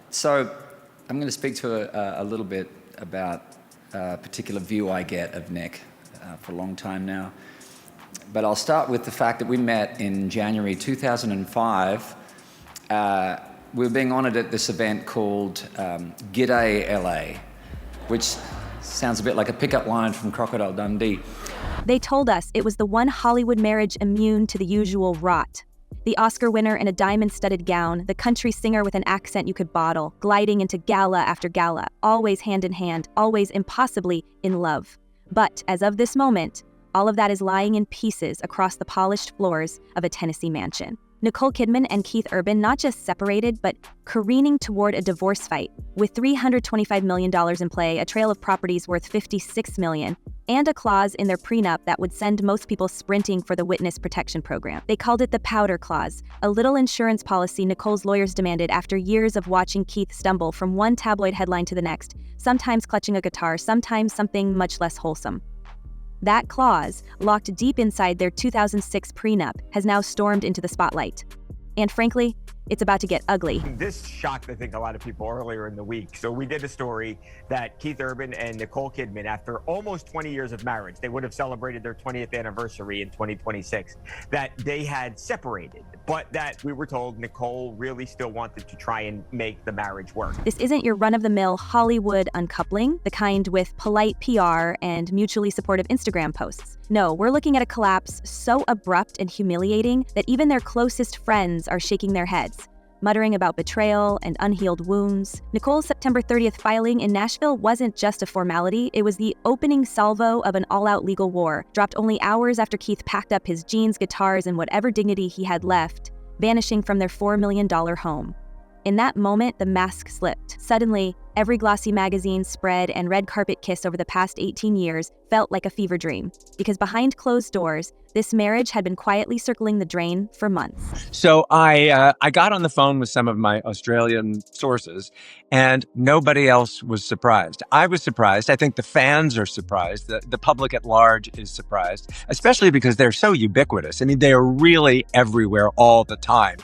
So I'm going to speak to a little bit about a particular view I get of Nick for a long time now. But I'll start with the fact that we met in January 2005. We were being honoured at this event called G'day LA, which sounds a bit like a pickup line from Crocodile Dundee. They told us it was the one Hollywood marriage immune to the usual rot. The Oscar winner in a diamond-studded gown, the country singer with an accent you could bottle, gliding into gala after gala, always hand in hand, always impossibly in love. But as of this moment, all of that is lying in pieces across the polished floors of a Tennessee mansion. Nicole Kidman and Keith Urban not just separated, but careening toward a divorce fight, with $325 million in play, a trail of properties worth $56 million, and a clause in their prenup that would send most people sprinting for the witness protection program. They called it the powder clause, a little insurance policy Nicole's lawyers demanded after years of watching Keith stumble from one tabloid headline to the next, sometimes clutching a guitar, sometimes something much less wholesome. That clause, locked deep inside their 2006 prenup, has now stormed into the spotlight. And frankly, it's about to get ugly. This shocked, I think, a lot of people earlier in the week. So we did a story that Keith Urban and Nicole Kidman, after almost 20 years of marriage, they would have celebrated their 20th anniversary in 2026, that they had separated, but that we were told Nicole really still wanted to try and make the marriage work. This isn't your run-of-the-mill Hollywood uncoupling, the kind with polite PR and mutually supportive Instagram posts. No, we're looking at a collapse so abrupt and humiliating that even their closest friends are shaking their heads, muttering about betrayal and unhealed wounds. Nicole's September 30th filing in Nashville wasn't just a formality, it was the opening salvo of an all-out legal war, dropped only hours after Keith packed up his jeans, guitars, and whatever dignity he had left, vanishing from their $4 million home. In that moment, the mask slipped. Suddenly, every glossy magazine spread and red carpet kiss over the past 18 years felt like a fever dream, because behind closed doors, this marriage had been quietly circling the drain for months. So I got on the phone with some of my Australian sources, and nobody else was surprised. I was surprised. I think the fans are surprised. The public at large is surprised, especially because they're so ubiquitous. I mean, they are really everywhere all the time.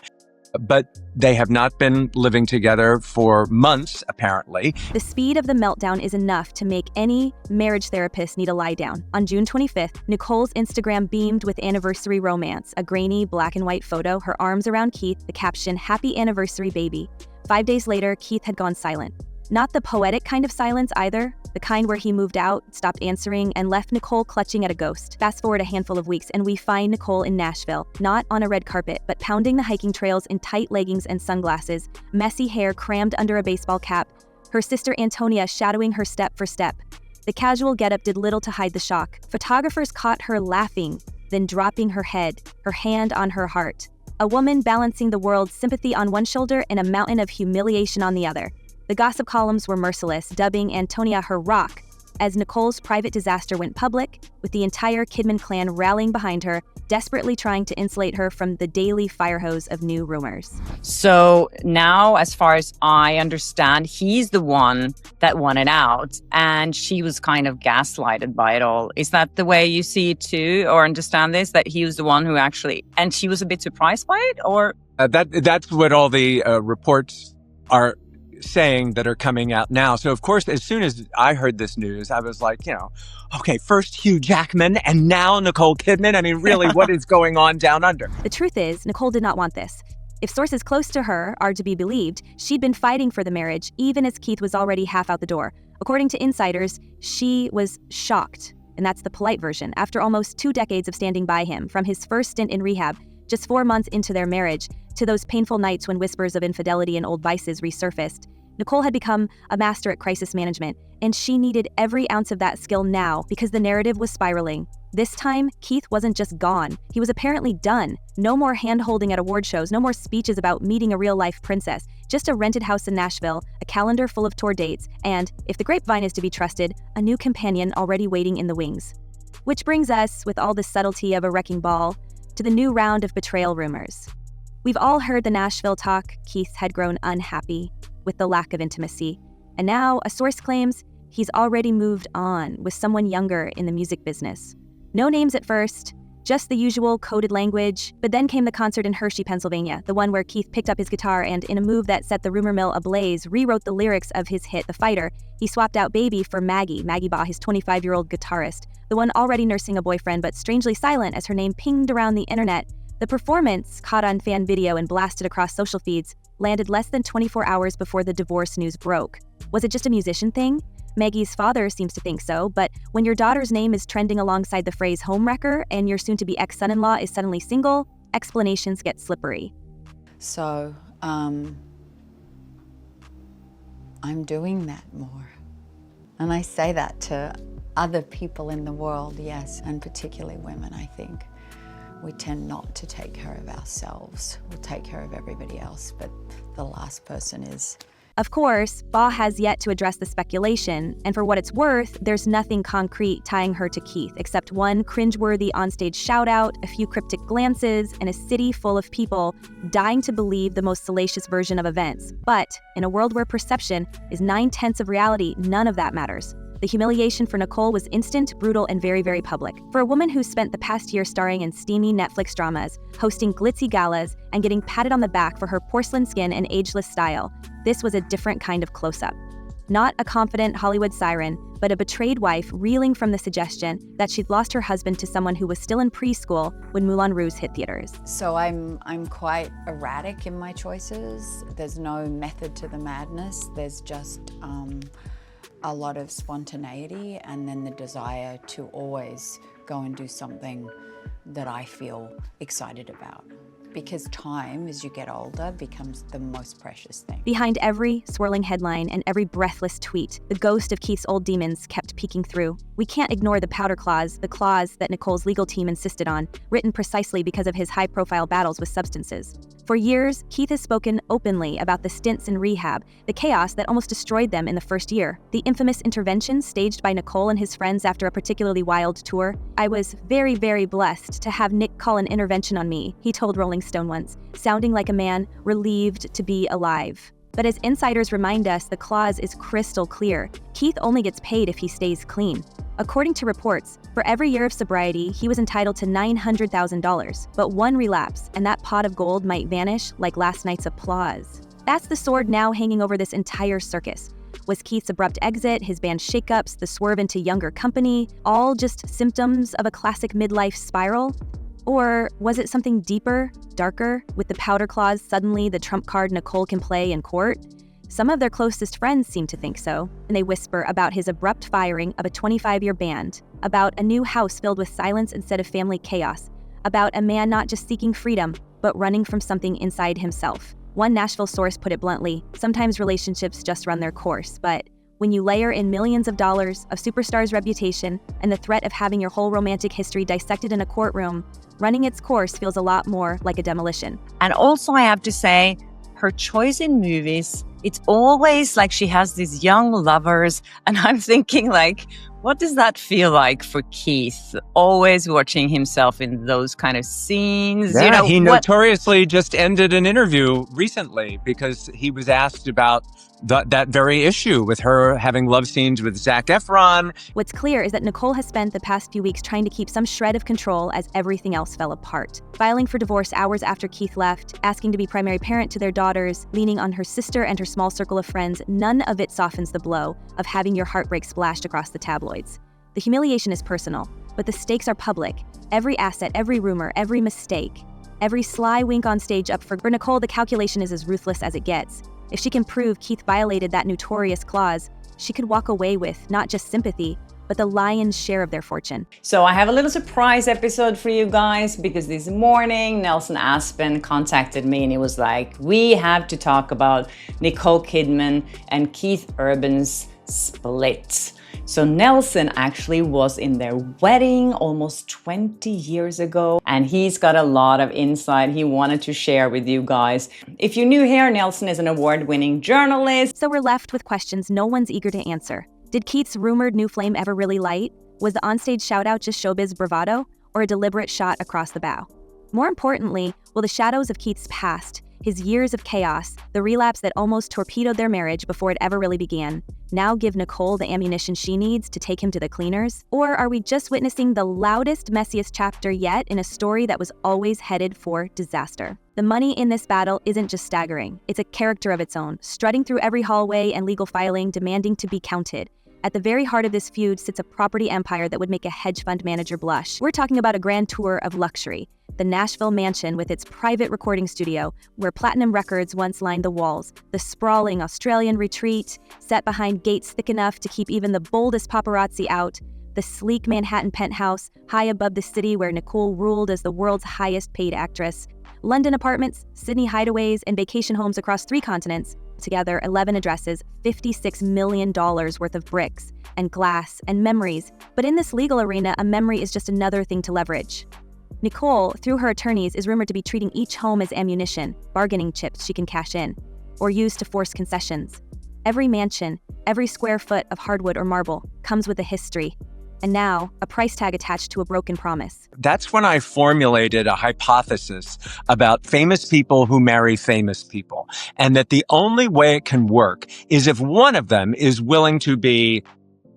But they have not been living together for months, apparently. The speed of the meltdown is enough to make any marriage therapist need a lie down. On June 25th, Nicole's Instagram beamed with anniversary romance, a grainy black and white photo, her arms around Keith, the caption, "Happy anniversary, baby." 5 days later, Keith had gone silent. Not the poetic kind of silence either, the kind where he moved out, stopped answering, and left Nicole clutching at a ghost. Fast forward a handful of weeks, and we find Nicole in Nashville, not on a red carpet, but pounding the hiking trails in tight leggings and sunglasses, messy hair crammed under a baseball cap, her sister Antonia shadowing her step for step. The casual getup did little to hide the shock. Photographers caught her laughing, then dropping her head, her hand on her heart. A woman balancing the world's sympathy on one shoulder and a mountain of humiliation on the other. The gossip columns were merciless, dubbing Antonia her rock, as Nicole's private disaster went public, with the entire Kidman clan rallying behind her, desperately trying to insulate her from the daily fire hose of new rumors. So now, as far as I understand, he's the one that wanted out, and she was kind of gaslighted by it all. Is that the way you see it too, or understand this, that he was the one who actually, and she was a bit surprised by it, or? That's what all the reports are saying that are coming out now. So of course, as soon as I heard this news, I was like, okay, first Hugh Jackman and now Nicole Kidman. I mean, really, what is going on down under? The truth is, Nicole did not want this. If sources close to her are to be believed, she'd been fighting for the marriage even as Keith was already half out the door. According to insiders, she was shocked, and that's the polite version, after almost 2 decades of standing by him, from his first stint in rehab, just 4 months into their marriage, to those painful nights when whispers of infidelity and old vices resurfaced. Nicole had become a master at crisis management, and she needed every ounce of that skill now because the narrative was spiraling. This time, Keith wasn't just gone. He was apparently done. No more hand-holding at award shows, no more speeches about meeting a real-life princess, just a rented house in Nashville, a calendar full of tour dates, and, if the grapevine is to be trusted, a new companion already waiting in the wings. Which brings us, with all the subtlety of a wrecking ball, to the new round of betrayal rumors. We've all heard the Nashville talk. Keith had grown unhappy with the lack of intimacy, and now a source claims he's already moved on with someone younger in the music business. No names at first, Just the usual coded language. But then came the concert in Hershey, Pennsylvania, the one where Keith picked up his guitar and, in a move that set the rumor mill ablaze, rewrote the lyrics of his hit The Fighter. He swapped out Baby for Maggie Baugh, his 25-year-old guitarist, the one already nursing a boyfriend but strangely silent as her name pinged around the internet. The performance, caught on fan video and blasted across social feeds, landed less than 24 hours before the divorce news broke. Was it just a musician thing? Maggie's father seems to think so, but when your daughter's name is trending alongside the phrase homewrecker and your soon-to-be ex-son-in-law is suddenly single, explanations get slippery. So, I'm doing that more. And I say that to other people in the world, yes, and particularly women, I think. We tend not to take care of ourselves. We'll take care of everybody else, but the last person is. Of course, Baugh has yet to address the speculation, and for what it's worth, there's nothing concrete tying her to Keith, except one cringeworthy onstage shout-out, a few cryptic glances, and a city full of people dying to believe the most salacious version of events. But in a world where perception is 9/10 of reality, none of that matters. The humiliation for Nicole was instant, brutal, and very, very public. For a woman who spent the past year starring in steamy Netflix dramas, hosting glitzy galas, and getting patted on the back for her porcelain skin and ageless style, this was a different kind of close-up. Not a confident Hollywood siren, but a betrayed wife reeling from the suggestion that she'd lost her husband to someone who was still in preschool when Moulin Rouge hit theaters. So I'm quite erratic in my choices. There's no method to the madness. There's just a lot of spontaneity and then the desire to always go and do something that I feel excited about. Because time, as you get older, becomes the most precious thing. Behind every swirling headline and every breathless tweet, the ghost of Keith's old demons kept peeking through. We can't ignore the powder clause, the clause that Nicole's legal team insisted on, written precisely because of his high-profile battles with substances. For years, Keith has spoken openly about the stints in rehab, the chaos that almost destroyed them in the first year, the infamous interventions staged by Nicole and his friends after a particularly wild tour. "I was very, very blessed to have Nick call an intervention on me," he told Rolling Stone once, sounding like a man relieved to be alive. But as insiders remind us, the clause is crystal clear. Keith only gets paid if he stays clean. According to reports, for every year of sobriety, he was entitled to $900,000, but one relapse, and that pot of gold might vanish like last night's applause. That's the sword now hanging over this entire circus. Was Keith's abrupt exit, his band shakeups, the swerve into younger company, all just symptoms of a classic midlife spiral? Or was it something deeper, darker, with the powder clause suddenly the trump card Nicole can play in court? Some of their closest friends seem to think so, and they whisper about his abrupt firing of a 25-year band, about a new house filled with silence instead of family chaos, about a man not just seeking freedom, but running from something inside himself. One Nashville source put it bluntly, sometimes relationships just run their course, but when you layer in millions of dollars, a superstar's reputation, and the threat of having your whole romantic history dissected in a courtroom, running its course feels a lot more like a demolition. And also, I have to say, her choice in movies, it's always like she has these young lovers. And I'm thinking, like, what does that feel like for Keith? Always watching himself in those kind of scenes. Yeah, you know, he notoriously just ended an interview recently because he was asked about that very issue with her having love scenes with Zac Efron. What's clear is that Nicole has spent the past few weeks trying to keep some shred of control as everything else fell apart. Filing for divorce hours after Keith left, asking to be primary parent to their daughters, leaning on her sister and her small circle of friends, none of it softens the blow of having your heartbreak splashed across the tabloids. The humiliation is personal, but the stakes are public. Every asset, every rumor, every mistake, every sly wink on stage up for Nicole, the calculation is as ruthless as it gets. If she can prove Keith violated that notorious clause, she could walk away with not just sympathy, but the lion's share of their fortune. So I have a little surprise episode for you guys because this morning Nelson Aspen contacted me and he was like, we have to talk about Nicole Kidman and Keith Urban's split. So Nelson actually was in their wedding almost 20 years ago, and he's got a lot of insight he wanted to share with you guys. If you're new here, Nelson is an award-winning journalist. So we're left with questions no one's eager to answer. Did Keith's rumored new flame ever really light? Was the onstage shout-out just showbiz bravado, or a deliberate shot across the bow? More importantly, will the shadows of Keith's past His years of chaos, the relapse that almost torpedoed their marriage before it ever really began, now give Nicole the ammunition she needs to take him to the cleaners? Or are we just witnessing the loudest, messiest chapter yet in a story that was always headed for disaster? The money in this battle isn't just staggering, it's a character of its own, strutting through every hallway and legal filing, demanding to be counted. At the very heart of this feud sits a property empire that would make a hedge fund manager blush. We're talking about a grand tour of luxury. The Nashville mansion with its private recording studio, where platinum records once lined the walls. The sprawling Australian retreat, set behind gates thick enough to keep even the boldest paparazzi out. The sleek Manhattan penthouse, high above the city where Nicole ruled as the world's highest paid actress. London apartments, Sydney hideaways, and vacation homes across 3 continents. Together, 11 addresses, $56 million worth of bricks and glass and memories. But in this legal arena, a memory is just another thing to leverage. Nicole, through her attorneys, is rumored to be treating each home as ammunition, bargaining chips she can cash in, or use to force concessions. Every mansion, every square foot of hardwood or marble comes with a history. And now, a price tag attached to a broken promise. That's when I formulated a hypothesis about famous people who marry famous people, and that the only way it can work is if one of them is willing to be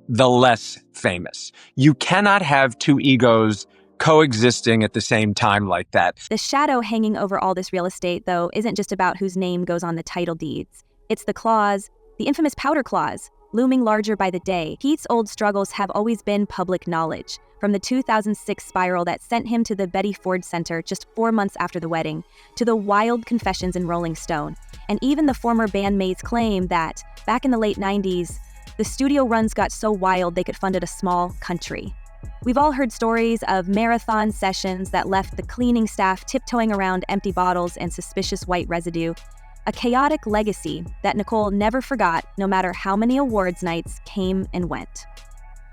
the less famous. You cannot have 2 egos coexisting at the same time like that. The shadow hanging over all this real estate, though, isn't just about whose name goes on the title deeds. It's the clause, the infamous powder clause, looming larger by the day. Keith's old struggles have always been public knowledge, from the 2006 spiral that sent him to the Betty Ford Center just 4 months after the wedding, to the wild confessions in Rolling Stone, and even the former bandmates' claim that, back in the late 90s, the studio runs got so wild they could fund it a small country. We've all heard stories of marathon sessions that left the cleaning staff tiptoeing around empty bottles and suspicious white residue. A chaotic legacy that Nicole never forgot, no matter how many awards nights came and went.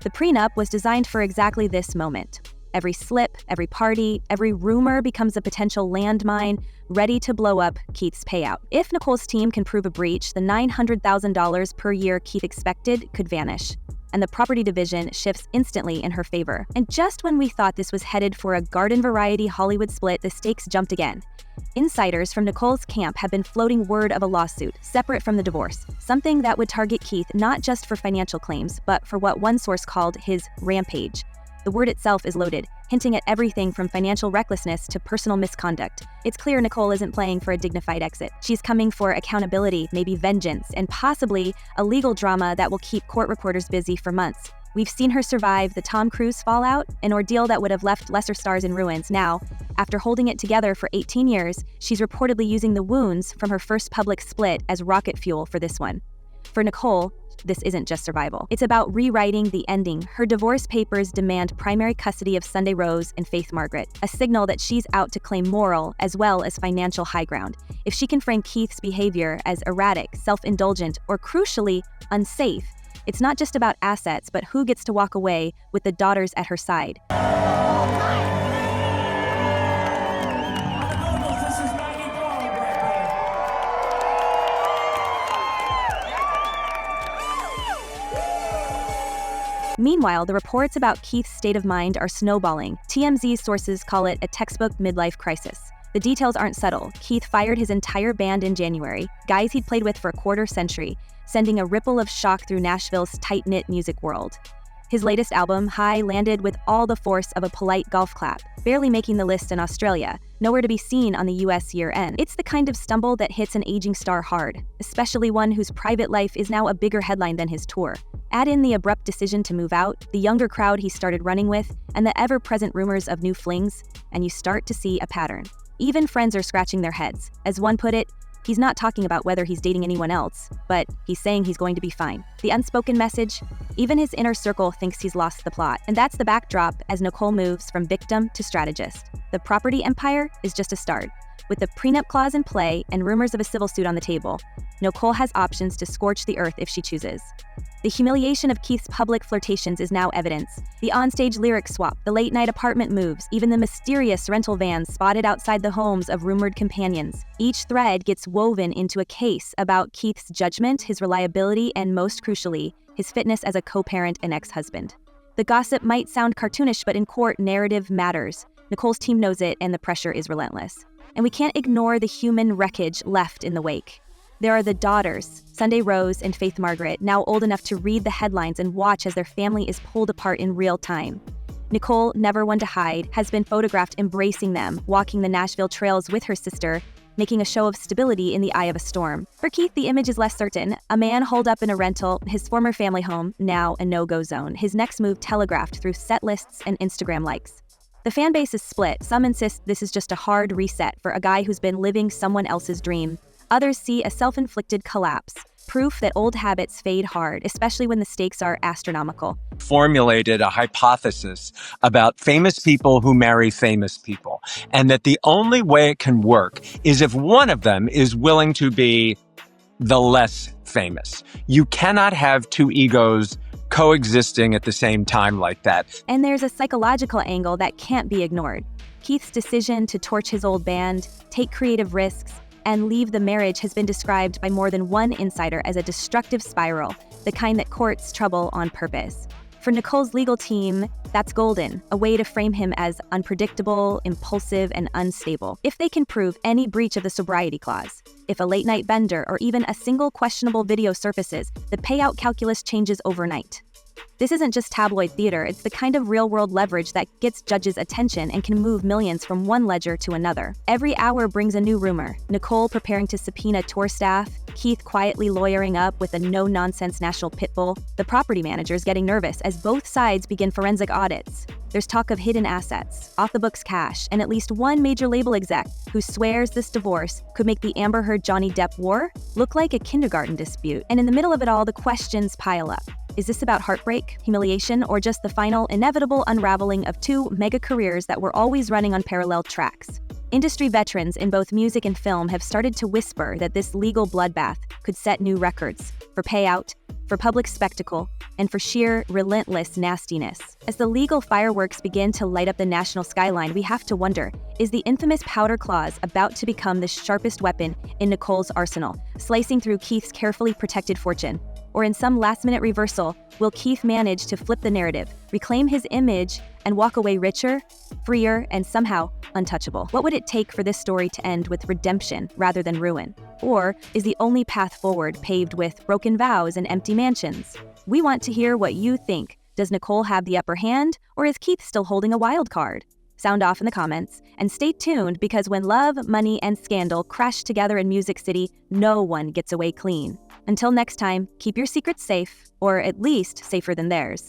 The prenup was designed for exactly this moment. Every slip, every party, every rumor becomes a potential landmine ready to blow up Keith's payout. If Nicole's team can prove a breach, the $900,000 per year Keith expected could vanish, and the property division shifts instantly in her favor. And just when we thought this was headed for a garden variety Hollywood split, the stakes jumped again. Insiders from Nicole's camp have been floating word of a lawsuit, separate from the divorce, something that would target Keith not just for financial claims, but for what one source called his rampage. The word itself is loaded, hinting at everything from financial recklessness to personal misconduct. It's clear Nicole isn't playing for a dignified exit. She's coming for accountability, maybe vengeance, and possibly a legal drama that will keep court reporters busy for months. We've seen her survive the Tom Cruise fallout, an ordeal that would have left lesser stars in ruins. Now, after holding it together for 18 years, she's reportedly using the wounds from her first public split as rocket fuel for this one. For Nicole, this isn't just survival. It's about rewriting the ending. Her divorce papers demand primary custody of Sunday Rose and Faith Margaret, a signal that she's out to claim moral as well as financial high ground. If she can frame Keith's behavior as erratic, self-indulgent, or crucially, unsafe, it's not just about assets, but who gets to walk away with the daughters at her side. Meanwhile, the reports about Keith's state of mind are snowballing. TMZ's sources call it a textbook midlife crisis. The details aren't subtle. Keith fired his entire band in January, guys he'd played with for a quarter century, sending a ripple of shock through Nashville's tight-knit music world. His latest album, High, landed with all the force of a polite golf clap, barely making the list in Australia, nowhere to be seen on the US year-end. It's the kind of stumble that hits an aging star hard, especially one whose private life is now a bigger headline than his tour. Add in the abrupt decision to move out, the younger crowd he started running with, and the ever-present rumors of new flings, and you start to see a pattern. Even friends are scratching their heads. As one put it, he's not talking about whether he's dating anyone else, but he's saying he's going to be fine. The unspoken message? Even his inner circle thinks he's lost the plot. And that's the backdrop as Nicole moves from victim to strategist. The property empire is just a start. With the prenup clause in play and rumors of a civil suit on the table, Nicole has options to scorch the earth if she chooses. The humiliation of Keith's public flirtations is now evidence. The onstage lyric swap, the late-night apartment moves, even the mysterious rental vans spotted outside the homes of rumored companions. Each thread gets woven into a case about Keith's judgment, his reliability, and most crucially, his fitness as a co-parent and ex-husband. The gossip might sound cartoonish, but in court, narrative matters. Nicole's team knows it, and the pressure is relentless. And we can't ignore the human wreckage left in the wake. There are the daughters, Sunday Rose and Faith Margaret, now old enough to read the headlines and watch as their family is pulled apart in real time. Nicole, never one to hide, has been photographed embracing them, walking the Nashville trails with her sister, making a show of stability in the eye of a storm. For Keith, the image is less certain. A man holed up in a rental, his former family home, now a no-go zone. His next move telegraphed through set lists and Instagram likes. The fan base is split. Some insist this is just a hard reset for a guy who's been living someone else's dream. Others see a self-inflicted collapse, proof that old habits fade hard, especially when the stakes are astronomical. Formulated a hypothesis about famous people who marry famous people, and that the only way it can work is if one of them is willing to be the less famous. You cannot have two egos coexisting at the same time like that. And there's a psychological angle that can't be ignored. Keith's decision to torch his old band, take creative risks, and leave the marriage has been described by more than one insider as a destructive spiral, the kind that courts trouble on purpose. For Nicole's legal team, that's golden, a way to frame him as unpredictable, impulsive, and unstable. If they can prove any breach of the sobriety clause, if a late-night bender or even a single questionable video surfaces, the payout calculus changes overnight. This isn't just tabloid theater, it's the kind of real-world leverage that gets judges' attention and can move millions from one ledger to another. Every hour brings a new rumor. Nicole preparing to subpoena tour staff, Keith quietly lawyering up with a no-nonsense national pit bull, the property managers getting nervous as both sides begin forensic audits. There's talk of hidden assets, off-the-books cash, and at least one major label exec who swears this divorce could make the Amber Heard-Johnny Depp war look like a kindergarten dispute. And in the middle of it all, the questions pile up. Is this about heartbreak, humiliation, or just the final, inevitable unraveling of two mega careers that were always running on parallel tracks? Industry veterans in both music and film have started to whisper that this legal bloodbath could set new records for payout, for public spectacle, and for sheer, relentless nastiness. As the legal fireworks begin to light up the national skyline, we have to wonder, is the infamous powder clause about to become the sharpest weapon in Nicole's arsenal, slicing through Keith's carefully protected fortune? Or in some last-minute reversal, will Keith manage to flip the narrative, reclaim his image, and walk away richer, freer, and somehow untouchable? What would it take for this story to end with redemption rather than ruin? Or is the only path forward paved with broken vows and empty mansions? We want to hear what you think. Does Nicole have the upper hand, or is Keith still holding a wild card? Sound off in the comments, and stay tuned because when love, money, and scandal crash together in Music City, no one gets away clean. Until next time, keep your secrets safe, or at least safer than theirs.